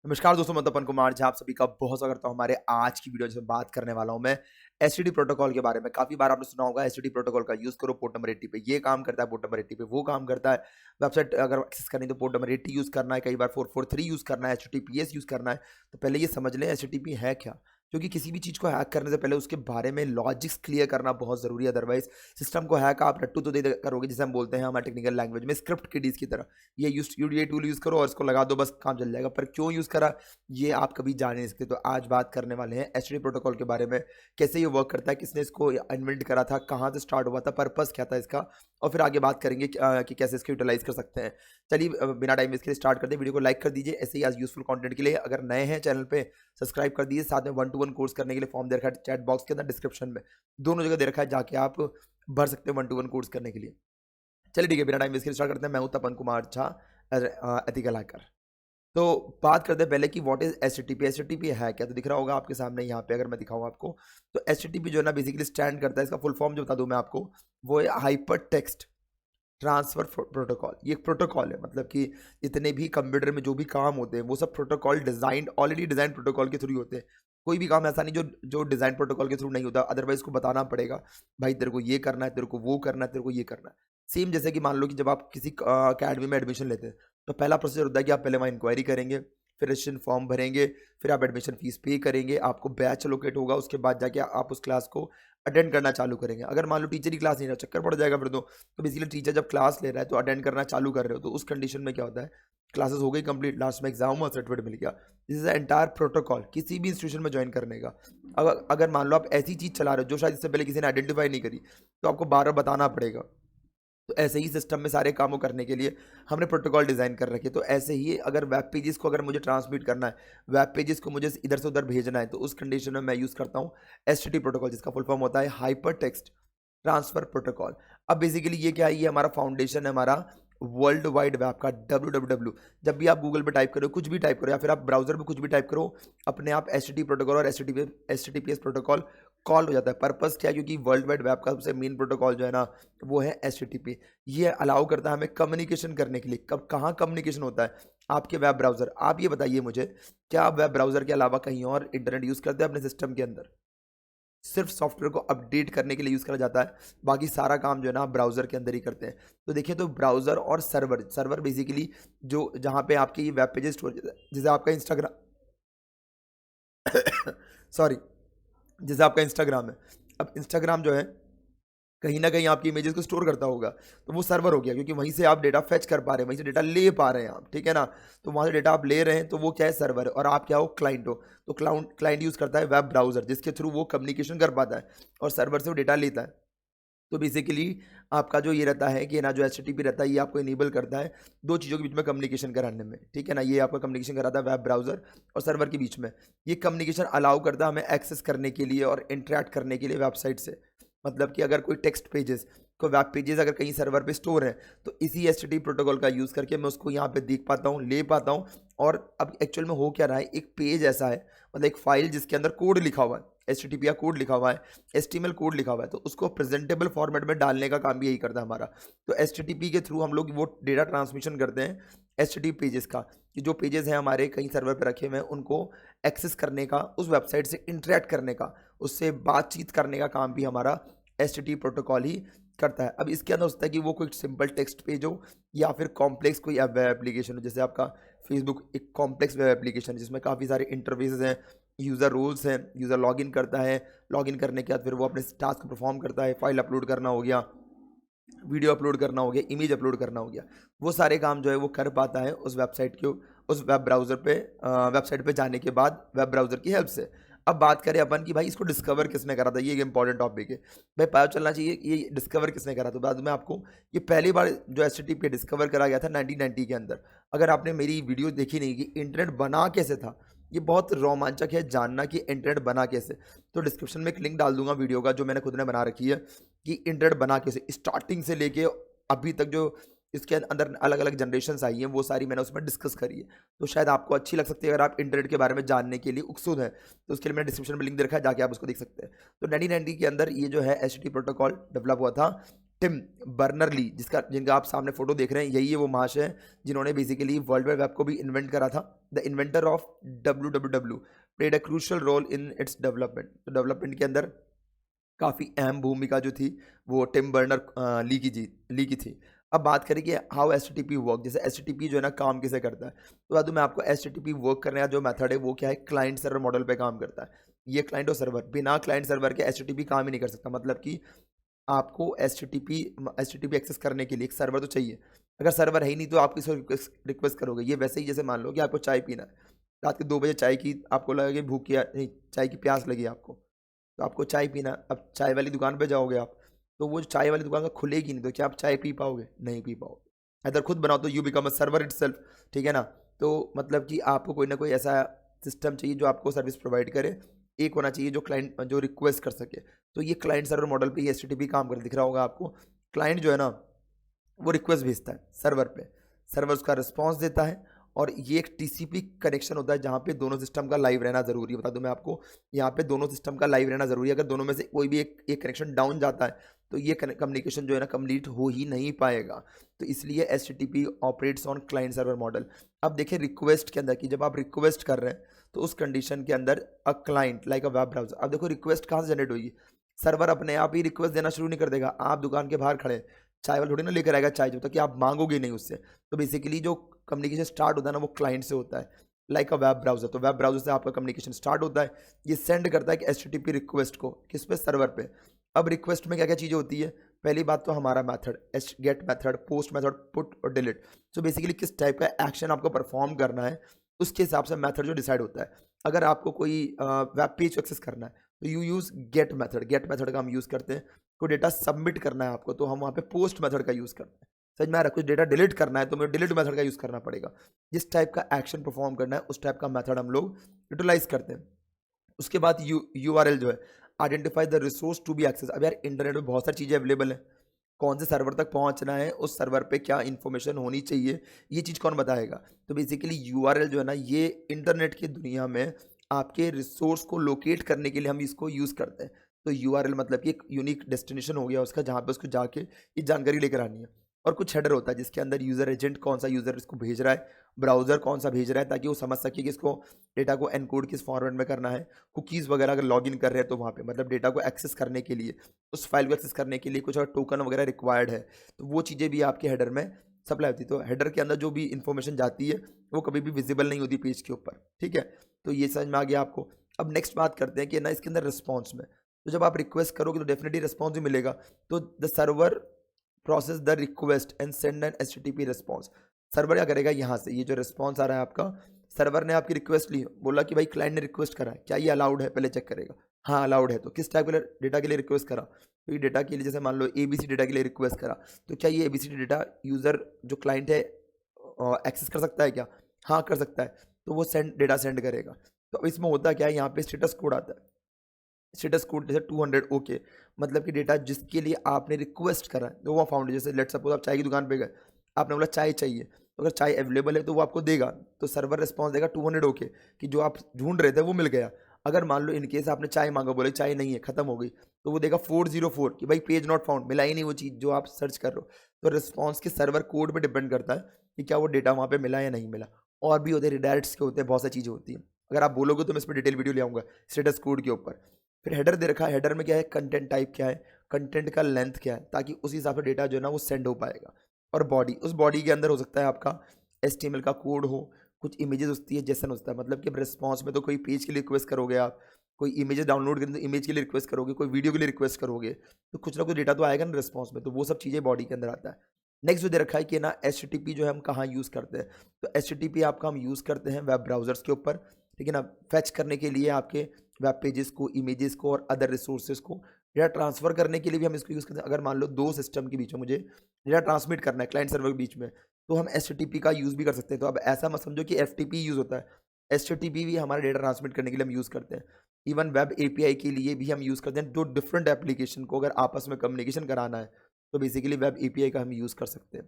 नमस्कार दोस्तों, मैं तपन कुमार झा आप सभी का बहुत स्वागत करता हूँ हमारे आज की वीडियो जिसमें बात करने वाला हूँ मैं एसटीडी प्रोटोकॉल के बारे में। काफी बार आपने सुना होगा एसटीडी प्रोटोकॉल का यूज करो पोर्ट नंबर 80 पे, ये काम करता है, पोर्ट नंबर 80 पे वो काम करता है। वेबसाइट अगर एक्सेस करनी है तो पोर्ट नंबर 80 यूज करना है, कई बार 443 यूज करना है, एचटीटीपीएस यूज करना है। तो पहले ये समझ लें एचटीटीपी है क्या, क्योंकि किसी भी चीज को हैक करने से पहले उसके बारे में लॉजिक्स क्लियर करना बहुत जरूरी है। अदरवाइज सिस्टम को हैक आप रट्टू तो दे करोगे, जिसे हम बोलते हैं हमारे टेक्निकल लैंग्वेज में स्क्रिप्ट किडीज की तरह। ये टूल यूज करो और इसको लगा दो, बस काम चल जाएगा। पर क्यों यूज करा ये आप कभी जान नहीं सकते। तो आज बात करने वाले हैं एचटीटीपी प्रोटोकॉल के बारे में, कैसे ये वर्क करता है, किसने इसको इन्वेंट करा था, कहाँ से स्टार्ट हुआ था, पर्पस क्या था इसका, और फिर आगे बात करेंगे कि कैसे इसको यूटिलाइज कर सकते हैं। चलिए बिना टाइम इसके लिए स्टार्ट करते हैं। वीडियो को लाइक कर दीजिए ऐसे ही आज यूजफुल कंटेंट के लिए। अगर नए हैं चैनल पे सब्सक्राइब कर दीजिए। साथ में 1-to-1 कोर्स करने के लिए फॉर्म दे रखा है चैट बॉक्स के अंदर, डिस्क्रिप्शन में दोनों जगह दे रखा है, जाके आप भर सकते हैं 1-to-1 कोर्स करने के लिए। चलिए ठीक है, बिना टाइम इसके लिए स्टार्ट करते हैं। मैं हूं तपन कुमार झा, एथिकल हैकर। तो बात करते हैं पहले कि व्हाट इज एचटीटीपी। एचटीटीपी है क्या, तो दिख रहा होगा आपके सामने यहाँ पे, अगर मैं दिखाऊं आपको। तो एचटीटीपी जो है ना बेसिकली स्टैंड करता है, इसका फुल फॉर्म जो बता दूं मैं आपको, वो है हाइपर टेक्स्ट ट्रांसफर प्रोटोकॉल। ये एक प्रोटोकॉल है, मतलब कि जितने भी कंप्यूटर में जो भी काम होते हैं वो सब protocol design already design protocol के थ्रू होते हैं। कोई भी काम ऐसा नहीं जो जो डिजाइन प्रोटोकॉल के थ्रू नहीं होता। अदरवाइज को बताना पड़ेगा भाई तेरे को ये करना है, तेरे को वो करना है, तेरे को ये करना है। सेम जैसे कि मान लो कि जब आप किसी अकेडमी में एडमिशन लेते हैं तो पहला प्रोसीजर होता है कि आप पहले वहाँ इंक्वायरी करेंगे, फिर रजिस्ट्रेशन फॉर्म भरेंगे, फिर आप एडमिशन फीस पे करेंगे, आपको बैच लोकेट होगा, उसके बाद जाके आप उस क्लास को अटेंड करना चालू करेंगे। अगर मान लो टीचर ही क्लास नहीं रहा, चक्कर पड़ जाएगा फिर तो बेसिकली टीचर जब क्लास ले रहा है तो अटेंड करना चालू कर रहे हो, तो उस कंडीशन में क्या होता है, क्लासेस हो गई कंप्लीट, लास्ट में एग्जाम और सर्टिफिकेट मिल गया। This is the entire protocol किसी भी इंस्टीट्यूशन में ज्वाइन करने का। अगर अगर मान लो आप ऐसी चीज चला रहे हो जो शायद इससे पहले किसी ने आइडेंटिफाई नहीं करी, तो आपको बार बार बताना पड़ेगा। तो ऐसे ही सिस्टम में सारे कामों करने के लिए हमने प्रोटोकॉल डिज़ाइन कर रखे। तो ऐसे ही अगर वेब पेजेस को अगर मुझे ट्रांसमिट करना है, वेब पेजेस को मुझे इधर से उधर भेजना है, तो उस कंडीशन में मैं यूज़ करता हूँ एचटीटीपी प्रोटोकॉल, जिसका फुल फॉर्म होता है हाइपर टेक्स्ट ट्रांसफर प्रोटोकॉल। अब बेसिकली ये क्या है, ये हमारा फाउंडेशन है, हमारा वर्ल्ड वाइड वेब का www। जब भी आप गूगल पे टाइप करो, कुछ भी टाइप करो, या फिर आप ब्राउजर में कुछ भी टाइप करो, अपने आप एचटीटीपी प्रोटोकॉल और एचटीटीपीएस प्रोटोकॉल कॉल हो जाता है। पर्पस क्या है, क्योंकि वर्ल्ड वाइड वेब का सबसे मेन प्रोटोकॉल जो है ना वो है एचटीटीपी। ये अलाउ करता है हमें कम्युनिकेशन करने के लिए। कब कहाँ कम्युनिकेशन होता है, आपके वेब ब्राउजर। आप ये बताइए मुझे, क्या आप वेब ब्राउजर के अलावा कहीं और इंटरनेट यूज़ करते हैं अपने सिस्टम के अंदर? सिर्फ सॉफ्टवेयर को अपडेट करने के लिए यूज़ करा जाता है, बाकी सारा काम जो है ना आप ब्राउज़र के अंदर ही करते हैं। तो देखिए, तो ब्राउज़र और सर्वर, सर्वर बेसिकली जो जहाँ पे आपके ये वेब पेजेस स्टोर, जैसे आपका इंस्टाग्राम सॉरी, जैसे आपका इंस्टाग्राम है। अब इंस्टाग्राम जो है कहीं ना कहीं आपकी इमेजेस को स्टोर करता होगा, तो वो सर्वर हो गया, क्योंकि वहीं से आप डेटा फेच कर पा रहे हैं, वहीं से डेटा ले पा रहे हैं आप, ठीक है ना। तो वहाँ से डेटा आप ले रहे हैं, तो वो क्या है, सर्वर है, और आप क्या हो, क्लाइंट हो। तो क्लाइंट यूज़ करता है वेब ब्राउज़र, जिसके थ्रू वो कम्युनिकेशन कर पाता है और सर्वर से वो डेटा लेता है। तो बेसिकली आपका जो ये रहता है कि ना, जो एचटीटीपी रहता है, ये आपको इनेबल करता है दो चीज़ों के बीच में कम्युनिकेशन कराने में, ठीक है ना। ये आपका कम्युनिकेशन कराता है वेब ब्राउज़र और सर्वर के बीच में। ये कम्युनिकेशन अलाउ करता है हमें एक्सेस करने के लिए और इंटरेक्ट करने के लिए वेबसाइट से। मतलब कि अगर कोई टेक्स्ट पेजेस, कोई वेब पेजेस अगर कहीं सर्वर पे स्टोर है, तो इसी एचटीटीपी प्रोटोकॉल का यूज़ करके मैं उसको यहाँ पे देख पाता हूँ, ले पाता हूँ। और अब एक्चुअल में हो क्या रहा है, एक पेज ऐसा है, मतलब एक फाइल जिसके अंदर कोड लिखा हुआ है, एचटीटीपी का कोड लिखा हुआ है, एचटीएमएल कोड लिखा हुआ है, तो उसको प्रेजेंटेबल फॉर्मेट में डालने का काम भी यही करता है हमारा। तो एचटीटीपी के थ्रू हम लोग वो डेटा ट्रांसमिशन करते हैं एचटीटीपी पेजेस का, कि जो पेजेस हैं हमारे कहीं सर्वर पर रखे हुए हैं, उनको एक्सेस करने का, उस वेबसाइट से इंटरेक्ट करने का, उससे बातचीत करने का काम भी हमारा एचटीटीपी प्रोटोकॉल ही करता है। अब इसके अंदर होता है कि वो कोई सिंपल टेक्स्ट पेज हो या फिर कॉम्प्लेक्स कोई वेब एप्लीकेशन हो। जैसे आपका फेसबुक एक कॉम्प्लेक्स वेब एप्लीकेशन है, जिसमें काफ़ी सारे इंटरफेसेस हैं, यूज़र रोल्स हैं, यूज़र लॉगिन करता है, लॉगिन करने के बाद फिर वो अपने टास्क को परफॉर्म करता है, फाइल अपलोड करना हो गया, वीडियो अपलोड करना हो गया, इमेज अपलोड करना हो गया, वो सारे काम जो है वो कर पाता है उस वेबसाइट के, उस वेब ब्राउज़र पे, वेबसाइट पे जाने के बाद वेब ब्राउज़र की हेल्प से। अब बात करें अपन कि भाई इसको डिस्कवर किसने करा था, ये एक इंपॉर्टेंट टॉपिक है। भाई पता चलना चाहिए ये डिस्कवर किसने करा, तो बाद में आपको, ये पहली बार जो एचटीटीपी डिस्कवर करा गया था 1990 के अंदर। अगर आपने मेरी वीडियो देखी नहीं कि इंटरनेट बना कैसे था, ये बहुत रोमांचक है जानना कि इंटरनेट बना कैसे। तो डिस्क्रिप्शन में एक लिंक डाल दूंगा वीडियो का, जो मैंने खुद ने बना रखी है, कि इंटरनेट बना कैसे, स्टार्टिंग से लेके अभी तक जो इसके अंदर अलग अलग जनरेशन आई हैं, वो सारी मैंने उसमें डिस्कस करी है। तो शायद आपको अच्छी लग सकती है, अगर आप इंटरनेट के बारे में जानने के लिए उत्सुक हैं, तो उसके लिए मैंने डिस्क्रिप्शन में लिंक दे रखा है, जाके आप उसको देख सकते हैं। तो 1990 के अंदर ये जो है एचटीटीपी प्रोटोकॉल डेवलप हुआ था टिम बर्नर ली, जिनका आप सामने फोटो देख रहे हैं, यही है वो महाशय हैं जिन्होंने बेसिकली वर्ल्ड वाइड वेब को भी इन्वेंट करा था। The inventor of WWW played a crucial role in its development. तो डेवलपमेंट के अंदर काफ़ी अहम भूमिका जो थी वो टिम बर्नर ली की थी। अब बात करें कि हाउ HTTP वर्क, जैसे HTTP जो है ना काम कैसे करता है, तो बता दूं मैं आपको HTTP वर्क करने का जो मेथड है वो क्या है, क्लाइंट सर्वर मॉडल पे काम करता है। ये क्लाइंट और सर्वर, बिना क्लाइंट सर्वर के HTTP काम ही नहीं कर सकता। मतलब कि आपको एच टी पी एक्सेस करने के लिए एक सर्वर तो चाहिए। अगर सर्वर है ही नहीं तो आप किसको रिक्वेस्ट करोगे। ये वैसे ही जैसे मान लो कि आपको चाय पीना है, रात के 2 बजे चाय की आपको लगे कि भूख या नहीं, चाय की प्यास लगी आपको, तो आपको चाय पीना है। अब चाय वाली दुकान पे जाओगे आप, तो वो चाय वाली दुकान तो खुलेगी नहीं, तो क्या आप चाय पी पाओगे? नहीं पी पाओगे। अगर खुद बनाओ तो you become a server itself, ठीक है ना। तो मतलब कि आपको कोई ना कोई ऐसा सिस्टम चाहिए जो आपको सर्विस प्रोवाइड करे। एक होना चाहिए जो क्लाइंट जो रिक्वेस्ट कर सके। तो ये क्लाइंट सर्वर मॉडल पे ये HTTP काम कर दिख रहा होगा आपको। क्लाइंट जो है ना वो रिक्वेस्ट भेजता है सर्वर पे, सर्वर उसका रिस्पॉन्स देता है, और ये एक TCP कनेक्शन होता है जहाँ पे दोनों सिस्टम का लाइव रहना जरूरी है। बता दूं मैं आपको, यहाँ पे दोनों सिस्टम का लाइव रहना जरूरी है। अगर दोनों में से कोई भी एक कनेक्शन डाउन जाता है तो ये कम्युनिकेशन जो है ना कंप्लीट हो ही नहीं पाएगा। तो इसलिए HTTP operates on client server model. अब देखिए रिक्वेस्ट के अंदर कि जब आप रिक्वेस्ट कर रहे हैं तो उस कंडीशन के अंदर a client like a web browser, अब देखो रिक्वेस्ट कहाँ से जनरेट होगी, सर्वर अपने आप ही रिक्वेस्ट देना शुरू नहीं कर देगा। आप दुकान के बाहर खड़े, चाय वाला थोड़ी ना लेकर आएगा चाय जब तक कि आप मांगोगे नहीं उससे। तो बेसिकली जो कम्युनिकेशन स्टार्ट होता है ना वो क्लाइंट से होता है, लाइक अ वेब ब्राउजर। तो वेब ब्राउजर से आपका कम्युनिकेशन स्टार्ट होता है, ये सेंड करता है कि HTTP रिक्वेस्ट को किस पे, सर्वर पे। अब रिक्वेस्ट में क्या क्या चीज़ें होती है, पहली बात तो हमारा method get method, post method, put और डिलीट। सो बेसिकली किस टाइप का एक्शन आपको परफॉर्म करना है उसके हिसाब से मेथड जो डिसाइड होता है। अगर आपको कोई वेब पेज एक्सेस करना है तो you use get method, get method का हम यूज़ करते हैं। कोई डेटा सबमिट करना है आपको तो हम वहाँ पे पोस्ट मेथड का यूज़ करते हैं। समझ में आ रहा है? कुछ डेटा डिलीट करना है तो मुझे डिलीट मेथड का यूज़ करना पड़ेगा। जिस टाइप का एक्शन परफॉर्म करना है उस टाइप का मेथड हम लोग यूटिलाइज करते हैं। उसके बाद URL जो है, identify the resource to be access. अब यार इंटरनेट में बहुत सारी चीज़ें अवेलेबल हैं, कौन से सर्वर तक पहुंचना है, उस सर्वर पे क्या इन्फॉर्मेशन होनी चाहिए, ये चीज़ कौन बताएगा। तो बेसिकली URL जो है ना ये इंटरनेट की दुनिया में आपके रिसोर्स को लोकेट करने के लिए हम इसको यूज़ करते हैं। तो URL मतलब कि एक यूनिक डेस्टिनेशन हो गया उसका, जहाँ पे उसको जाके ये जानकारी लेकर आनी है। और कुछ हेडर होता है जिसके अंदर यूज़र एजेंट कौन सा यूज़र इसको भेज रहा है, ब्राउज़र कौन सा भेज रहा है, ताकि वो समझ सके कि इसको डेटा को एनकोड किस फॉर्मेट में करना है। कुकीज़ वगैरह अगर लॉगिन कर रहे हैं तो वहाँ पे मतलब डेटा को एक्सेस करने के लिए, उस फाइल को एक्सेस करने के लिए कुछ अगर टोकन वगैरह रिक्वायर्ड है तो वो चीज़ें भी आपके हेडर में सप्लाई होती है। तो हेडर के अंदर जो भी इंफॉर्मेशन जाती है वो कभी भी विजिबल नहीं होती पेज के ऊपर, ठीक है। तो ये समझ में आ गया आपको। अब नेक्स्ट बात करते हैं कि ना इसके अंदर रिस्पॉन्स में, तो जब आप रिक्वेस्ट करोगे तो डेफिनेटली रिस्पॉन्स भी मिलेगा। तो the server process the request and send an HTTP response. Server क्या करेगा, यहाँ से ये जो रिस्पॉन्स आ रहा है आपका, सर्वर ने आपकी रिक्वेस्ट ली, बोला कि भाई क्लाइंट ने रिक्वेस्ट करा है, क्या ये अलाउड है, पहले चेक करेगा। हाँ अलाउड है, तो किस टाइप के डेटा के लिए रिक्वेस्ट करा, तो ये डेटा के लिए जैसे मान लो ABC डेटा के लिए रिक्वेस्ट करा, तो क्या ये ABCD डेटा यूज़र जो क्लाइंट है एक्सेस कर सकता है क्या? हाँ कर सकता है, तो वो डेटा सेंड करेगा। तो अब इसमें होता क्या है, यहाँ पे स्टेटस कोड आता है। स्टेटस कोड जैसे 200 ओके, मतलब कि डेटा जिसके लिए आपने रिक्वेस्ट करा है तो वो फाउंड। जैसे लेट सपोज आप चाय की दुकान पे गए, आपने बोला चाय चाहिए, तो अगर चाय अवेलेबल है तो वो आपको देगा, तो सर्वर रिस्पॉन्स देगा 200 ओके कि जो आप ढूंढ रहे थे वो मिल गया। अगर मान लो इनकेस आपने चाय मांगा, बोले चाय नहीं है, खत्म हो गई, तो वो देगा 404 कि भाई पेज नॉट फाउंड, मिला ही नहीं वो चीज़ जो आप सर्च कर रहे हो। तो रिस्पॉन्स के सर्वर कोड पे डिपेंड करता है कि क्या वो डेटा वहाँ पे मिला या नहीं मिला। और भी होते हैं, रिडायरेक्ट्स के होते हैं, बहुत सारी चीज़ें होती हैं। अगर आप बोलोगे तो मैं इस पर डिटेल वीडियो ले आऊँगा स्टेटस कोड के ऊपर। फिर हेडर दे रखा है, हेडर में क्या है, कंटेंट टाइप क्या है, कंटेंट का लेंथ क्या है, ताकि उस हिसाब से डेटा जो है ना वो सेंड हो पाएगा। और बॉडी, उस बॉडी के अंदर हो सकता है आपका HTML का कोड हो, कुछ इमेजेस होती है, जेसन होता है। मतलब कि अब रिस्पॉन्स में तो कोई पेज के लिए रिक्वेस्ट करोगे आप, कोई इमेजेस डाउनलोड करें तो इमेज के लिए रिक्वेस्ट करोगे, कोई वीडियो के लिए रिक्वेस्ट करोगे, तो कुछ ना कुछ डेटा तो आएगा ना रिस्पॉन्स में, तो वो सब चीज़ें बॉडी के अंदर आता है। नेक्स्ट जो दे रखा है कि ना HTTP जो है हम कहाँ यूज़ करते हैं, तो HTTP आपका हम यूज़ करते हैं वेब ब्राउजर्स के ऊपर, ठीक है ना। फैच करने के लिए आपके वेब पेजेस को, इमेजेस को और अदर रिसोर्सेज को, डेटा ट्रांसफर करने के लिए भी हम इसको यूज़ करते हैं। अगर मान लो दो सिस्टम के बीच में मुझे डेटा ट्रांसमिट करना है क्लाइंट सर्वर के बीच में, तो हम HTTP का यूज़ भी कर सकते हैं। तो अब ऐसा मत समझो कि FTP यूज़ होता है, HTTP भी हमारा डेटा ट्रांसमिट करने के लिए हम यूज़ करते हैं। इवन वेब API के लिए भी हम यूज़ करते हैं। दो डिफरेंट एप्लीकेशन को अगर आपस में कम्युनिकेशन कराना है तो बेसिकली वेब API का हम यूज़ कर सकते हैं।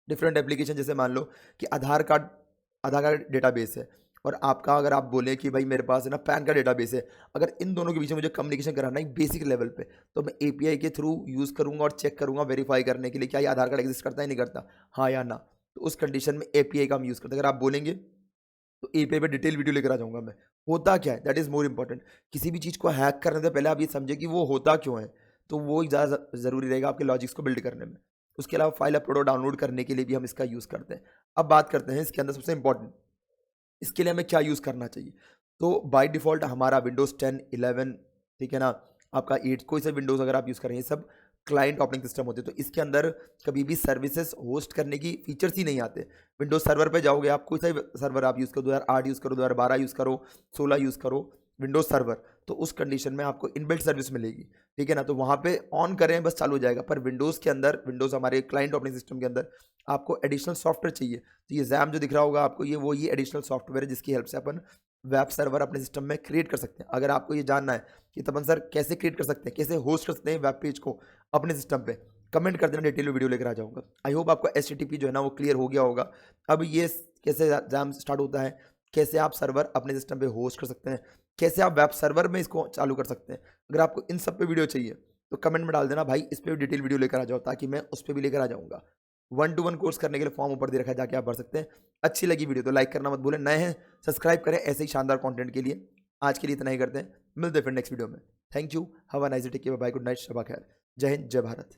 डिफरेंट एप्लीकेशन जैसे मान लो कि आधार कार्ड डेटाबेस है, और आपका अगर आप बोलें कि भाई मेरे पास है ना पैन का डेटाबेस है, अगर इन दोनों के बीच में मुझे कम्युनिकेशन कराना है एक बेसिक लेवल पे, तो मैं एपीआई के थ्रू यूज़ करूँगा और चेक करूँगा वेरीफाई करने के लिए क्या ये आधार कार्ड एग्जिस्ट करता है नहीं करता, हाँ या ना। तो उस कंडीशन में एपीआई का हम यूज़ करते हैं। अगर आप बोलेंगे तो एपीआई पे डिटेल वीडियो लेकर आ जाऊँगा मैं। होता क्या है? That is more important. किसी भी चीज़ को हैक करने से पहले आप ये समझें कि वो होता क्यों है? तो वो ज़्यादा ज़रूरी रहेगा आपके लॉजिक्स को बिल्ड करने में। उसके अलावा फाइल अपलोड और डाउनलोड करने के लिए भी हम इसका यूज़ करते हैं। अब बात करते हैं इसके अंदर सबसे इम्पोर्टेंट, इसके लिए हमें क्या यूज़ करना चाहिए? तो बाय डिफ़ॉल्ट हमारा विंडोज़ 10, 11, ठीक है ना? आपका 8 कोई सा विंडोज़ अगर आप यूज़ कर रहे हैं, ये सब क्लाइंट ऑपरेटिंग सिस्टम होते हैं। तो इसके अंदर कभी भी सर्विसेज़ होस्ट करने की फीचर्स ही नहीं आते। विंडोज़ सर्वर पे जाओगे आप, कोई सा भी सर्वर आप यूज़ करो, 2008 यूज़ करो, 2012 यूज़ करो, 16 यूज़ करो, विंडोज़ सर्वर, तो उस कंडीशन में आपको इनबिल्ट सर्विस मिलेगी, ठीक है ना? तो वहाँ पे ऑन करें बस चालू हो जाएगा। पर विंडोज़ के अंदर, विंडोज़ हमारे क्लाइंट ऑपरेटिंग सिस्टम के अंदर आपको एडिशनल सॉफ्टवेयर चाहिए। तो ये ज़ैम जो दिख रहा होगा आपको, ये एडिशनल सॉफ्टवेयर है जिसकी हेल्प से अपन वेब सर्वर अपने सिस्टम में क्रिएट कर सकते हैं। अगर आपको ये जानना है कि तपन सर कैसे क्रिएट कर सकते हैं, कैसे होस्ट कर सकते हैं वेब पेज को अपने सिस्टम पे, कमेंट कर देना, डिटेल में वीडियो लेकर आ जाऊँगा। आई होप आपको एचटीटीपी जो है ना वो क्लियर हो गया होगा। अब ये कैसे एग्ज़ाम स्टार्ट होता है, कैसे आप सर्वर अपने सिस्टम पे होस्ट कर सकते हैं, कैसे आप वेब सर्वर में इसको चालू कर सकते हैं। अगर आपको इन सब पे वीडियो चाहिए तो कमेंट में डाल देना भाई इस पे भी डिटेल वीडियो लेकर आ जाओ, ताकि मैं उस पे भी लेकर आ जाऊँगा। 1 टू 1 कोर्स करने के लिए फॉर्म ऊपर दे रखा है, जाके आप भर सकते हैं। अच्छी लगी वीडियो तो लाइक करना मत भूलें, नए हैं सब्सक्राइब करें ऐसे ही शानदार कंटेंट के लिए। आज के लिए इतना ही करते हैं, मिलते हैं फिर नेक्स्ट वीडियो में। Thank you, have a nice day, take care, bye, good night, शब खैर, जय हिंद, जय भारत।